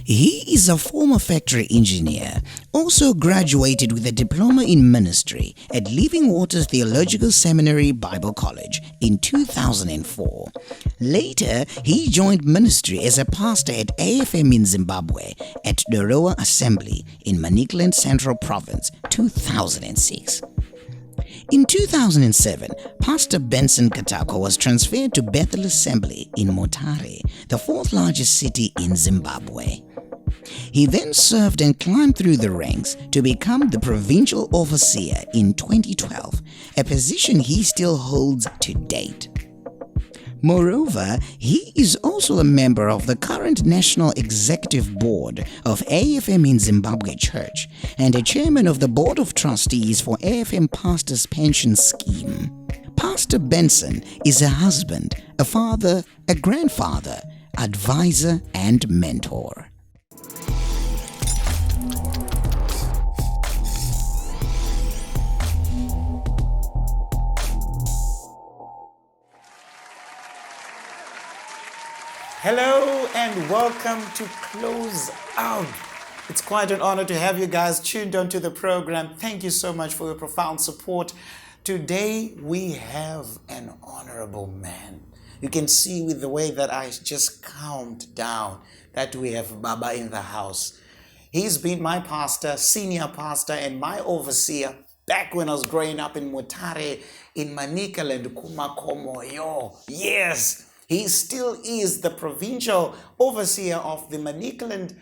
He is a former factory engineer, also graduated with a diploma in ministry at Living Waters Theological Seminary Bible College in 2004. Later, he joined ministry as a pastor at AFM in Zimbabwe at Doroa Assembly in Manicaland Central Province, 2006. In 2007, Pastor Benson Katakwa was transferred to Bethel Assembly in Motare, the fourth largest city in Zimbabwe. He then served and climbed through the ranks to become the provincial overseer in 2012, a position he still holds to date. Moreover, he is also a member of the current National Executive Board of AFM in Zimbabwe Church and a chairman of the Board of Trustees for AFM Pastors Pension Scheme. Pastor Benson is a husband, a father, a grandfather, advisor, and mentor. Hello and welcome to Close Out. It's quite an honor to have you guys tuned onto the program. Thank you so much for your profound support. Today we have an honorable man. You can see with the way that I just calmed down that we have Baba in the house. He's been my pastor, senior pastor, and my overseer back when I was growing up in Motare, in Manicaland, Kumakomoyo. Yes! He still is the provincial overseer of the Manicaland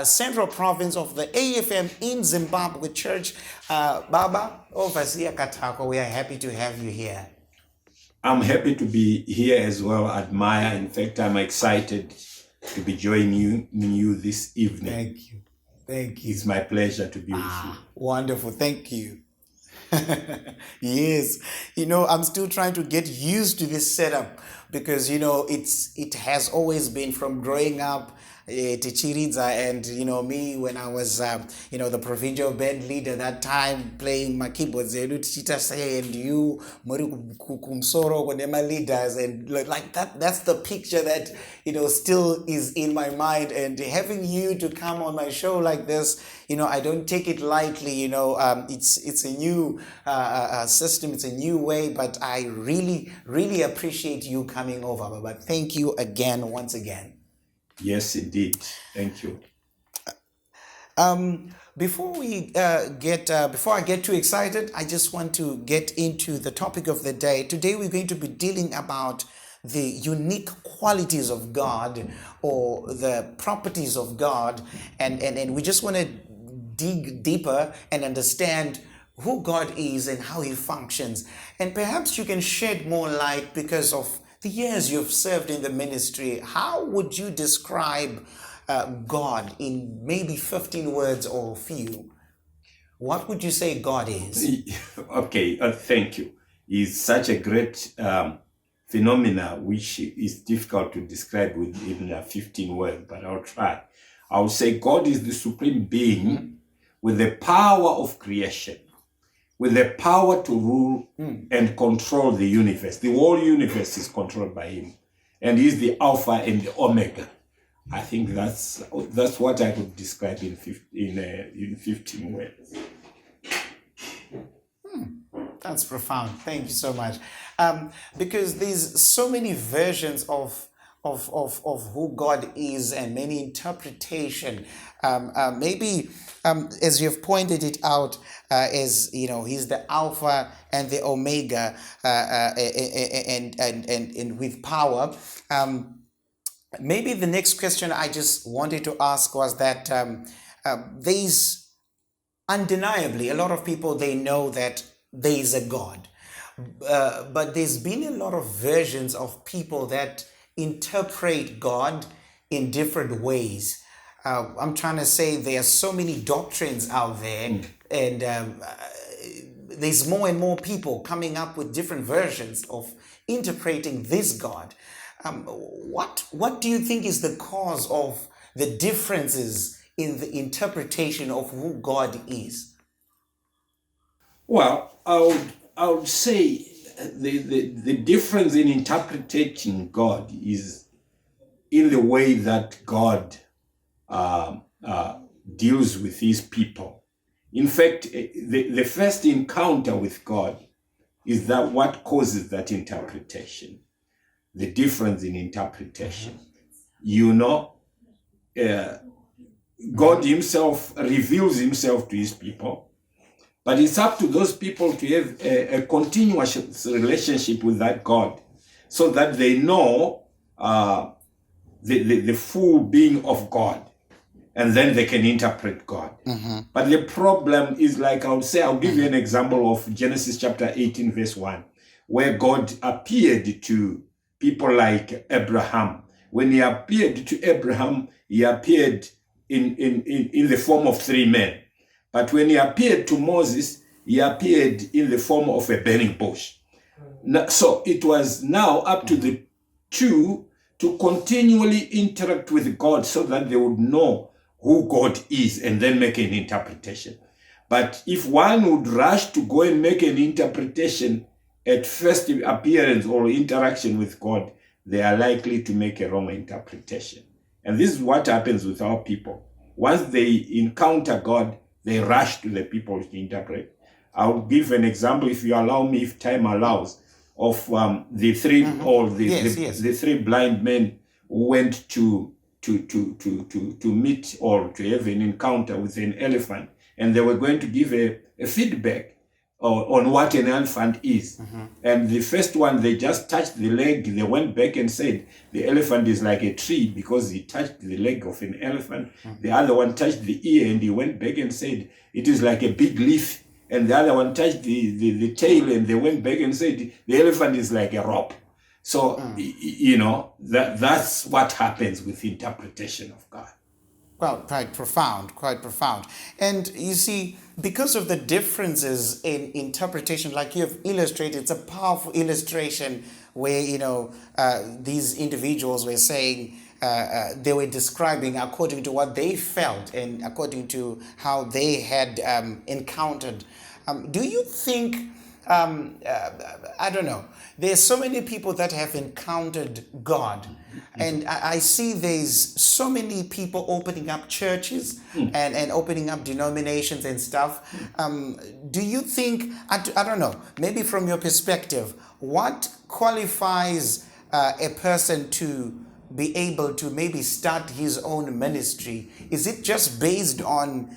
Central Province of the AFM in Zimbabwe Church. Baba, Overseer Katakwa, we are happy to have you here. I'm happy to be here as well, admire. In fact, I'm excited to be joining you this evening. Thank you. Thank you. It's my pleasure to be with you. Wonderful. Thank you. Yes, I'm still trying to get used to this setup because it has always been from growing up Tichiridza and me when I was the provincial band leader that time playing my keyboards and you kumsoro kune leaders and like that's the picture that still is in my mind, and having you to come on my show like this, I don't take it lightly. It's a new system, it's a new way, but I really appreciate you coming over. But thank you again, once again. Yes, indeed. Thank you. Before I get too excited, I just want to get into the topic of the day. Today we're going to be dealing about the unique qualities of God or the properties of God, and we just want to dig deeper and understand who God is and how he functions. And perhaps you can shed more light because of the years you've served in the ministry. How would you describe God in maybe 15 words or few? What would you say God is? Okay, thank you. It's such a great phenomena which is difficult to describe with even a 15 words, but I'll try. I'll say God is the supreme being with the power of creation, with the power to rule and control the universe. The whole universe is controlled by him. And he's the Alpha and the Omega. I think that's what I would describe in 15 words. That's profound. Thank you so much. Because there's so mmany versions of who God is and many interpretation. Maybe as you've pointed it out, as he's the Alpha and the Omega, and with power. Maybe the next question I just wanted to ask was that there's undeniably a lot of people, they know that there is a God, but there's been a lot of versions of people that interpret God in different ways. I'm trying to say there are so many doctrines out there, and there's more and more people coming up with different versions of interpreting this God. What do you think is the cause of the differences in the interpretation of who God is? Well, I would say the difference in interpreting God is in the way that God deals with his people. In fact, the first encounter with God is that what causes that interpretation, the difference in interpretation. You know, God himself reveals himself to his people, but it's up to those people to have a continuous relationship with that God so that they know the full being of God, and then they can interpret God. But the problem is, like I would say, I'll give you an example of Genesis chapter 18, verse 1, where God appeared to people like Abraham. When he appeared to Abraham, he appeared in the form of three men. But when he appeared to Moses, he appeared in the form of a burning bush. So it was now up to the two to continually interact with God so that they would know who God is and then make an interpretation. But if one would rush to go and make an interpretation at first appearance or interaction with God, they are likely to make a wrong interpretation. And this is what happens with our people. Once they encounter God, they rush to the people to interpret. I'll give an example, if you allow me, if time allows, of the three the three blind men who went to meet or to have an encounter with an elephant, and they were going to give a feedback on what an elephant is. And the first one, they just touched the leg. They went back and said the elephant is like a tree because he touched the leg of an elephant. The other one touched the ear and he went back and said it is like a big leaf. And the other one touched the tail and they went back and said the elephant is like a rope. So, you know, that's what happens with interpretation of God. Well, quite profound. And you see, because of the differences in interpretation, like you have illustrated, it's a powerful illustration where, you know, these individuals were saying, they were describing according to what they felt and according to how they had encountered. Do you think, I don't know, there's so many people that have encountered God, and I see there's so many people opening up churches and opening up denominations and stuff. Do you think, I don't know, maybe from your perspective, what qualifies a person to be able to maybe start his own ministry? Is it just based on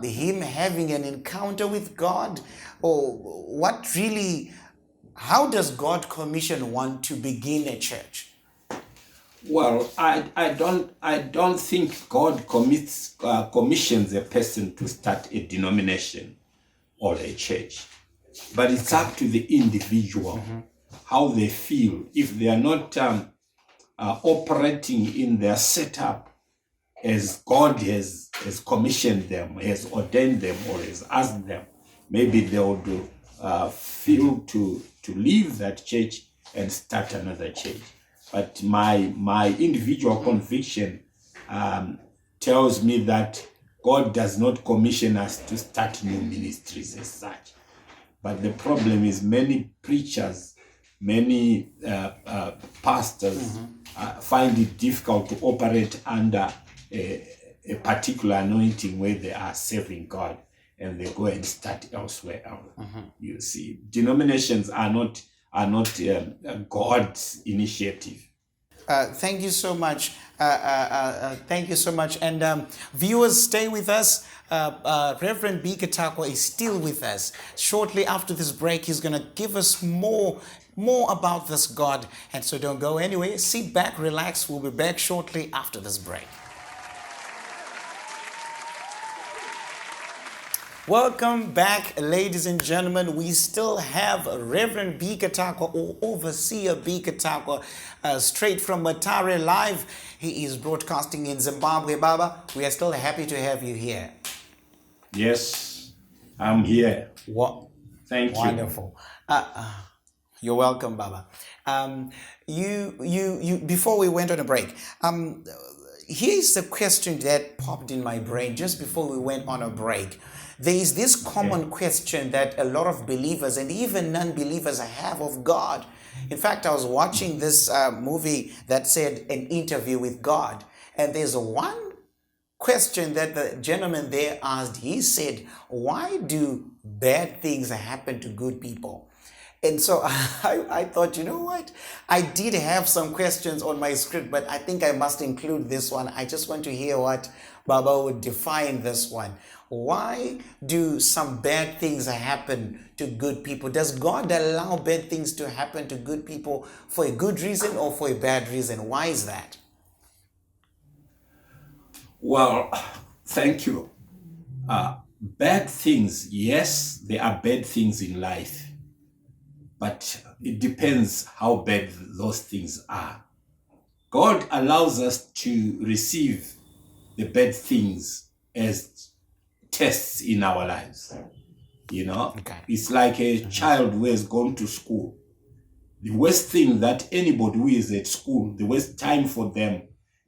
him having an encounter with God, or what really? How does God commission one to begin a church? Well, I don't think God commissions a person to start a denomination or a church, but it's up to the individual how they feel. If they are not operating in their setup as God has commissioned them, has ordained them, or has asked them, maybe they would feel to leave that church and start another church. But my individual conviction tells me that God does not commission us to start new ministries as such. But the problem is many preachers, many pastors find it difficult to operate under a particular anointing where they are serving God, and they go and start elsewhere else. You see, denominations are not God's initiative. Thank you so much. Thank you so much. And viewers, stay with us. Reverend B. Katakwa is still with us. Shortly after this break, he's going to give us more about this God. And so don't go anywhere. Sit back, relax. We'll be back shortly after this break. Welcome back, ladies and gentlemen. We still have Reverend B. Katakwa, or Overseer B. Katakwa, straight from Matare live. He is broadcasting in Zimbabwe. Baba, we are still happy to have you here. Yes, I'm here. What? Thank you. Wonderful. You're welcome, Baba. You. Before we went on a break, here's the question that popped in my brain just before we went on a break. There is this common question that a lot of believers and even non-believers have of God. In fact, I was watching this movie that said An Interview with God. And there's one question that the gentleman there asked, he said, why do bad things happen to good people? And so I thought, you know what? I did have some questions on my script, but I think I must include this one. I just want to hear what Baba would define this one. Why do some bad things happen to good people? Does God allow bad things to happen to good people for a good reason or for a bad reason? Why is that? Well, thank you. Bad things, yes, there are bad things in life, but it depends how bad those things are. God allows us to receive the bad things as tests in our lives. You know, It's like a child who has gone to school. The worst thing that anybody who is at school, the worst time for them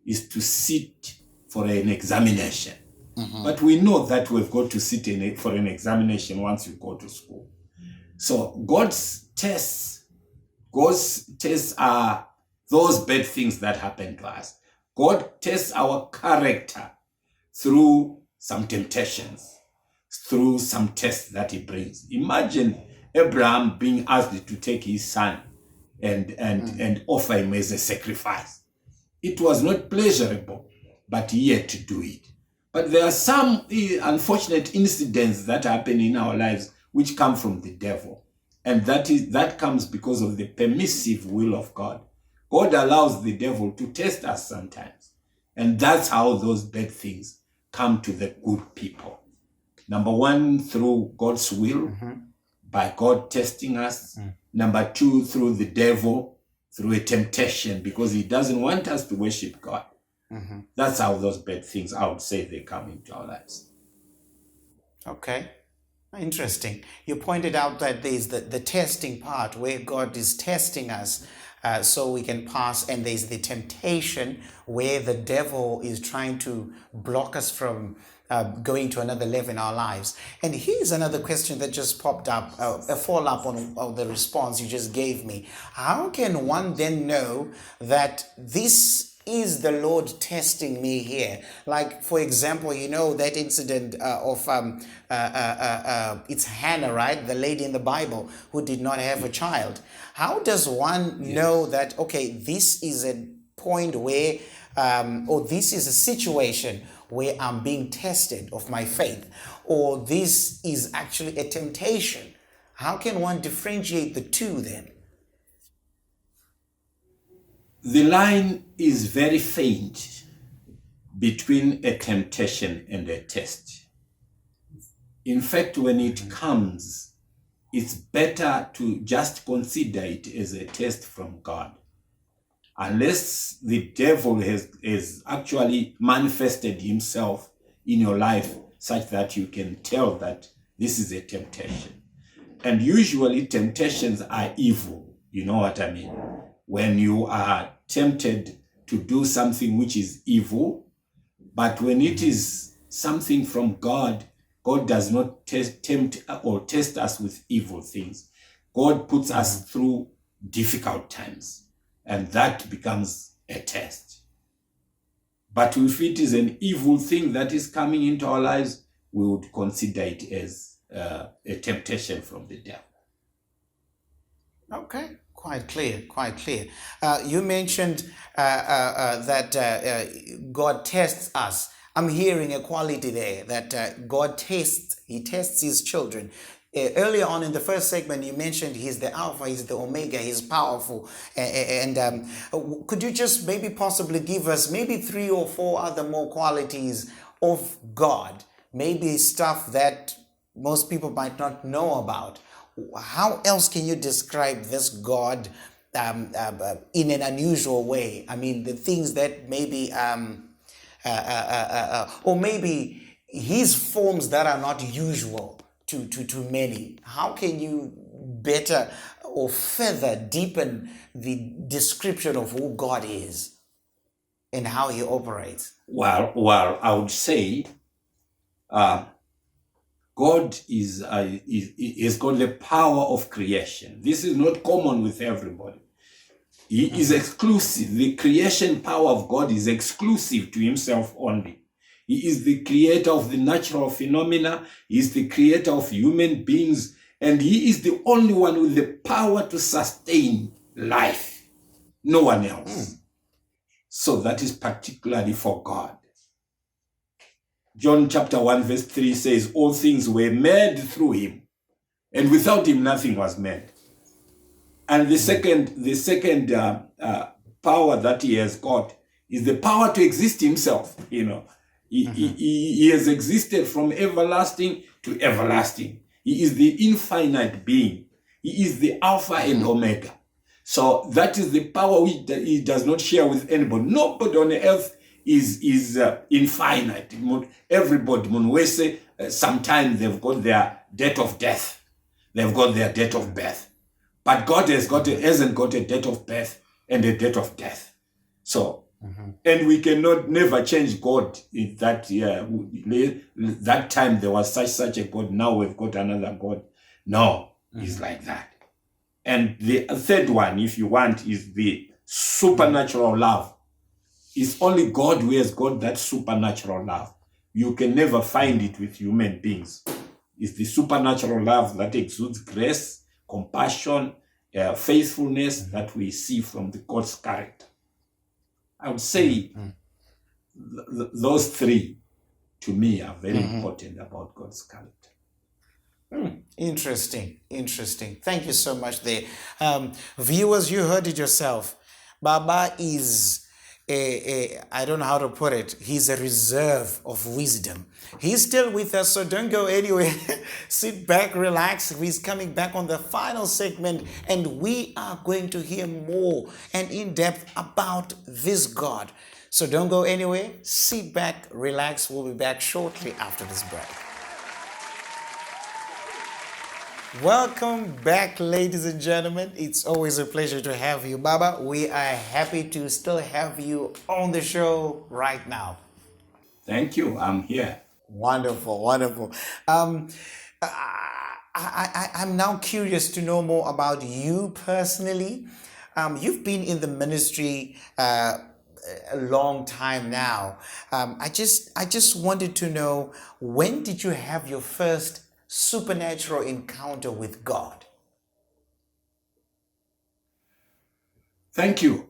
is to sit for an examination. But we know that we've got to sit in it for an examination once you go to school. So God's tests are those bad things that happen to us. God tests our character through some temptations, through some tests that he brings. Imagine Abraham being asked to take his son and offer him as a sacrifice. It was not pleasurable, but he had to do it. But there are some unfortunate incidents that happen in our lives which come from the devil. And that comes because of the permissive will of God. God allows the devil to test us sometimes. And that's how those bad things come to the good people. Number one, through God's will, by God testing us. Number two, through the devil, through a temptation, because he doesn't want us to worship God. That's how those bad things, I would say, they come into our lives. Okay. Interesting. You pointed out that there's the testing part where God is testing us so we can pass, and there's the temptation where the devil is trying to block us from going to another level in our lives. And here's another question that just popped up, a follow-up on the response you just gave me. How can one then know that this is the Lord testing me here? Like, for example, you know that incident of it's Hannah, right? The lady in the Bible who did not have a child. How does one know that, okay, this is a point where, or this is a situation where I'm being tested of my faith, or this is actually a temptation? How can one differentiate the two then? The line is very faint between a temptation and a test. In fact, when it comes, it's better to just consider it as a test from God. Unless the devil has actually manifested himself in your life such that you can tell that this is a temptation. And usually temptations are evil. You know what I mean? When you are tempted to do something which is evil, but when it is something from God, God does not tempt or test us with evil things. God puts us through difficult times, and that becomes a test. But if it is an evil thing that is coming into our lives, we would consider it as a temptation from the devil. Okay. Quite clear. You mentioned that God tests us. I'm hearing a quality there that God tests. He tests his children. Earlier on in the first segment, you mentioned he's the Alpha, he's the Omega, he's powerful. And could you just maybe possibly give us maybe 3 or 4 other more qualities of God? Maybe stuff that most people might not know about. How else can you describe this God in an unusual way? I mean, the things that maybe, or maybe his forms that are not usual to many. How can you better or further deepen the description of who God is and how he operates? Well, I would say God is got the power of creation. This is not common with everybody. He is exclusive. The creation power of God is exclusive to himself only. He is the creator of the natural phenomena. He is the creator of human beings. And he is the only one with the power to sustain life. No one else. So that is particularly for God. John chapter 1 verse 3 says, all things were made through him. And without him, nothing was made. And the second power that he has got is the power to exist himself. He has existed from everlasting to everlasting. He is the infinite being. He is the Alpha and Omega. So that is the power which he does not share with anybody. Nobody on the earth is infinite. Everybody, sometimes they've got their date of death. They've got their date of birth. But God hasn't got a date of birth and a date of death. So, and we cannot never change God in that that time there was such a God. Now we've got another God. No, it's like that. And the third one, if you want, is the supernatural love. It's only God who has got that supernatural love. You can never find it with human beings. It's the supernatural love that exudes grace, compassion, faithfulness that we see from the God's character. I would say those three, to me, are very important about God's character. Interesting. Thank you so much there. Viewers, you heard it yourself. Baba is I don't know how to put it. He's a reserve of wisdom. He's still with us, so don't go anywhere. Sit back, relax. He's coming back on the final segment, and we are going to hear more and in depth about this God. So don't go anywhere. Sit back, relax. We'll be back shortly after this break. Welcome back, ladies and gentlemen. It's always a pleasure to have you, Baba. We are happy to still have you on the show right now. Thank you. I'm here. Wonderful. I'm now curious to know more about you personally. You've been in the ministry a long time now. I just wanted to know, when did you have your first supernatural encounter with God? Thank you.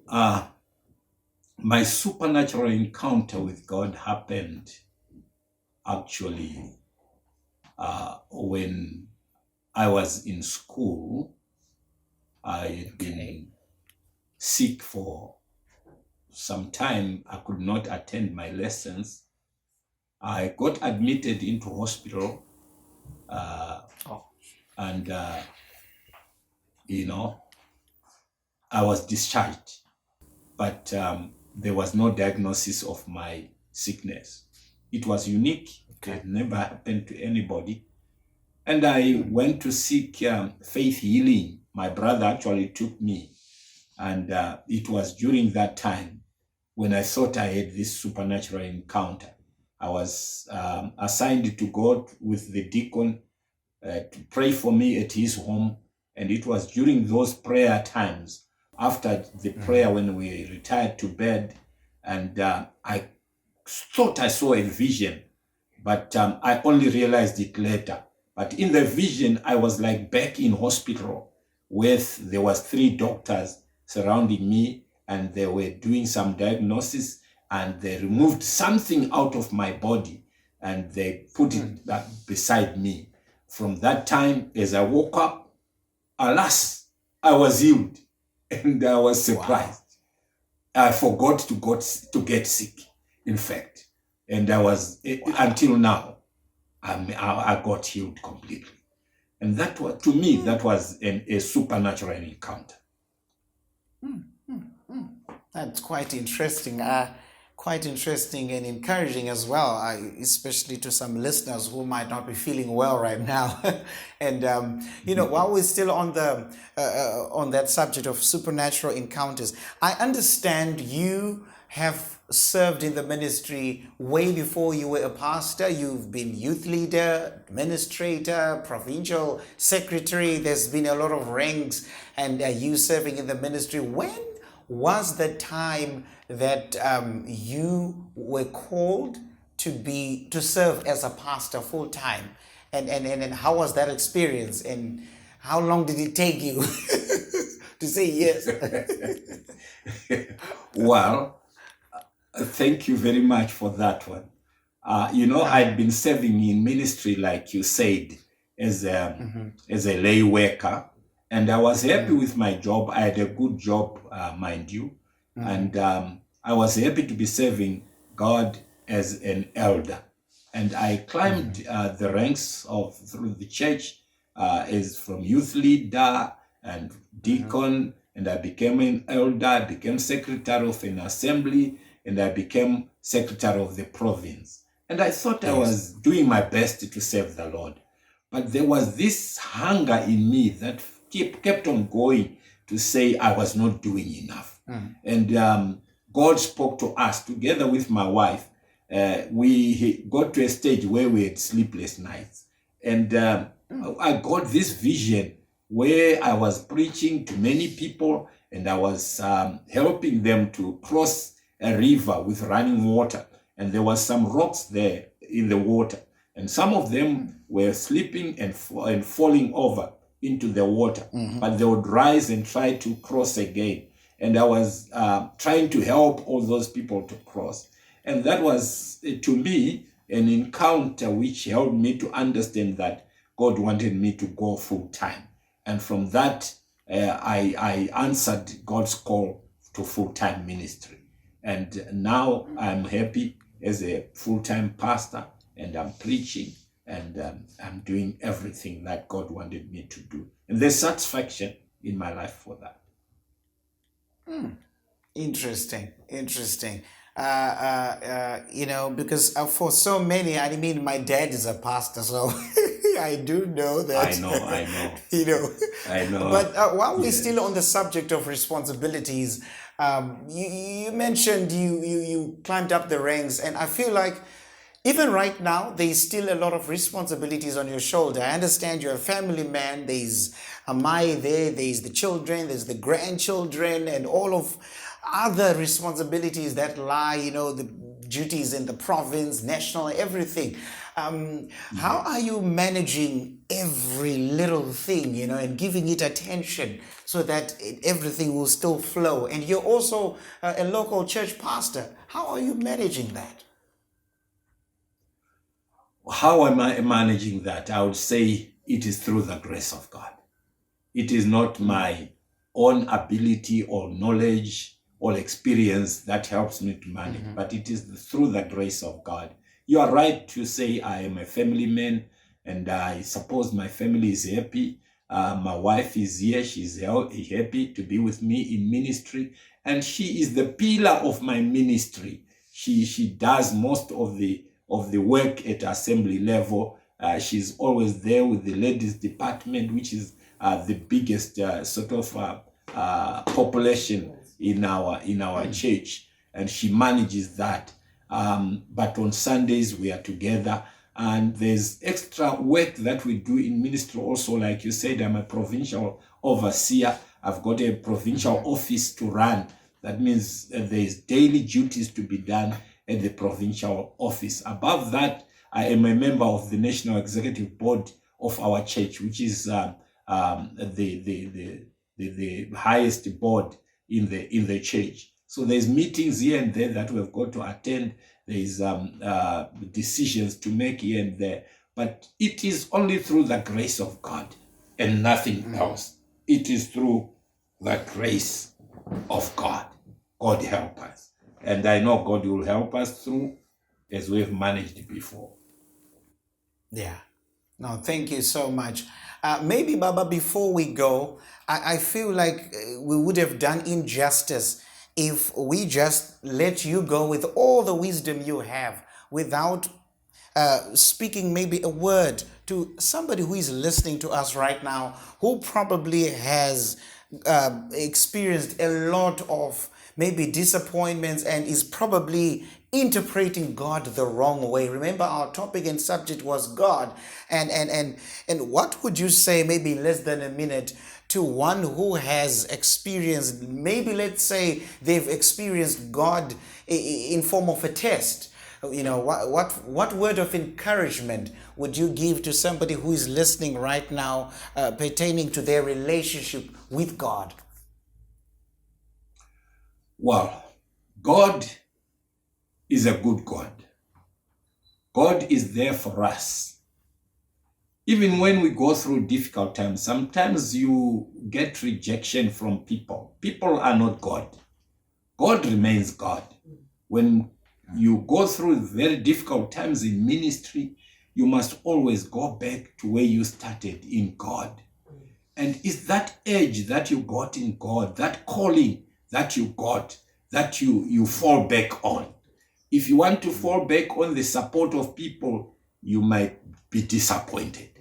My supernatural encounter with God happened actually when I was in school. I had been sick for some time. I could not attend my lessons. I got admitted into hospital. And I was discharged, but there was no diagnosis of my sickness. It was unique. It had never happened to anybody. And I went to seek faith healing. My brother actually took me, and it was during that time when I thought I had this supernatural encounter. I was assigned to go with the deacon to pray for me at his home. And it was during those prayer times, after the prayer, when we retired to bed, and I thought I saw a vision, but I only realized it later. But in the vision, I was like back in hospital, where there was 3 doctors surrounding me, and they were doing some diagnosis, and they removed something out of my body, and they put it beside me. From that time, as I woke up, alas, I was healed, and I was surprised. Wow. I forgot to get sick, in fact, and I was until now, I got healed completely, and that was, to me, that was a supernatural encounter. That's quite interesting. Quite interesting and encouraging as well, especially to some listeners who might not be feeling well right now. And while we're still on that subject of supernatural encounters, I understand you have served in the ministry way before you were a pastor. You've been youth leader, administrator, provincial secretary. There's been a lot of ranks, and you serving in the ministry. When was the time that you were called to serve as a pastor full time, and how was that experience, and how long did it take you to say yes? Well, thank you very much for that one. I'd been serving in ministry, like you said, as a lay worker, and I was happy with my job. I had a good job, mind you, and I was happy to be serving God as an elder. And I climbed the ranks through the church as from youth leader and deacon, and I became an elder. I became secretary of an assembly, and I became secretary of the province. And I thought I was doing my best to serve the Lord. But there was this hunger in me that kept on going to say I was not doing enough. And God spoke to us together with my wife. We got to a stage where we had sleepless nights. And I got this vision where I was preaching to many people, and I was helping them to cross a river with running water. And there was some rocks there in the water. And some of them were slipping and falling over into the water. But they would rise and try to cross again. And I was trying to help all those people to cross. And that was, to me, an encounter which helped me to understand that God wanted me to go full time. And from that, I answered God's call to full-time ministry. And now I'm happy as a full-time pastor, and I'm preaching, and I'm doing everything that God wanted me to do. And there's satisfaction in my life for that. Interesting. Because for so many, I mean, my dad is a pastor, so I do know that. I know. I know. But while we're still on the subject of responsibilities, you mentioned you climbed up the ranks, and I feel like even right now, there's still a lot of responsibilities on your shoulder. I understand you're a family man. There's Amai there's the children, there's the grandchildren, and all of other responsibilities that lie, the duties in the province, national, everything. How are you managing every little thing, and giving it attention so that everything will still flow? And you're also a local church pastor. How are you managing that? How am I managing that? I would say it is through the grace of God. It is not my own ability or knowledge or experience that helps me to manage, but it is through the grace of God. You are right to say I am a family man, and I suppose my family is happy. My wife is here. She's happy to be with me in ministry, and she is the pillar of my ministry. She does most of the work at assembly level. She's always there with the ladies department, which is the biggest population in our church, and she manages that. But on Sundays we are together, and there's extra work that we do in ministry also. Like you said, I'm a provincial overseer. I've got a provincial office to run. That means there's daily duties to be done at the provincial office. Above that, I am a member of the National Executive Board of our church, which is the highest board in the church. So there's meetings here and there that we've got to attend. There's decisions to make here and there. But it is only through the grace of God and nothing else. It is through the grace of God. God help us. And I know God will help us through, as we've managed before. Yeah. No, thank you so much. Maybe, Baba, before we go, I feel like we would have done injustice if we just let you go with all the wisdom you have without speaking maybe a word to somebody who is listening to us right now, who probably has experienced a lot of maybe disappointments and is probably interpreting God the wrong way. Remember, our topic and subject was God. And what would you say, maybe in less than a minute, to one who has experienced, maybe let's say they've experienced God in form of a test, what word of encouragement would you give to somebody who is listening right now pertaining to their relationship with God? Well, God is a good God. God is there for us. Even when we go through difficult times, sometimes you get rejection from people. People are not God. God remains God. When you go through very difficult times in ministry, you must always go back to where you started in God. And it's that edge that you got in God, that calling that you got, that you fall back on. If you want to fall back on the support of people, you might be disappointed.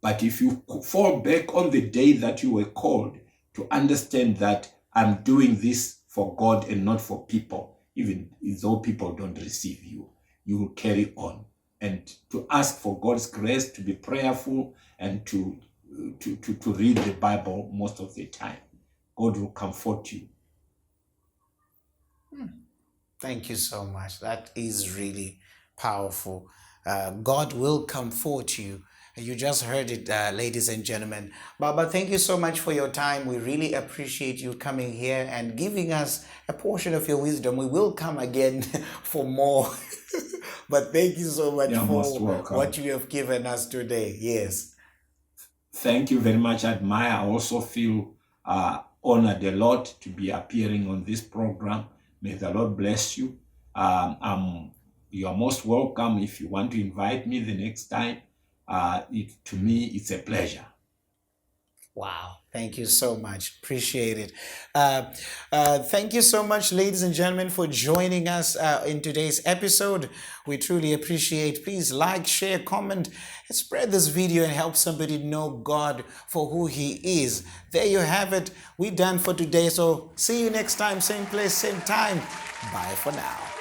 But if you fall back on the day that you were called to understand that I'm doing this for God and not for people, even though people don't receive you, you will carry on. And to ask for God's grace, to be prayerful, and to read the Bible most of the time. God will comfort you. Thank you so much. That is really powerful. God will comfort you. You just heard it, ladies and gentlemen. Baba, thank you so much for your time. We really appreciate you coming here and giving us a portion of your wisdom. We will come again for more. But thank you so much for what you have given us today. Yes. Thank you very much, Admire. I also feel honored a lot to be appearing on this program. May the Lord bless you. You are most welcome if you want to invite me the next time. To me, it's a pleasure. Wow. Thank you so much. Appreciate it. Thank you so much, ladies and gentlemen, for joining us in today's episode. We truly appreciate. Please like, share, comment, and spread this video and help somebody know God for who He is. There you have it. We're done for today. So see you next time, same place, same time. Bye for now.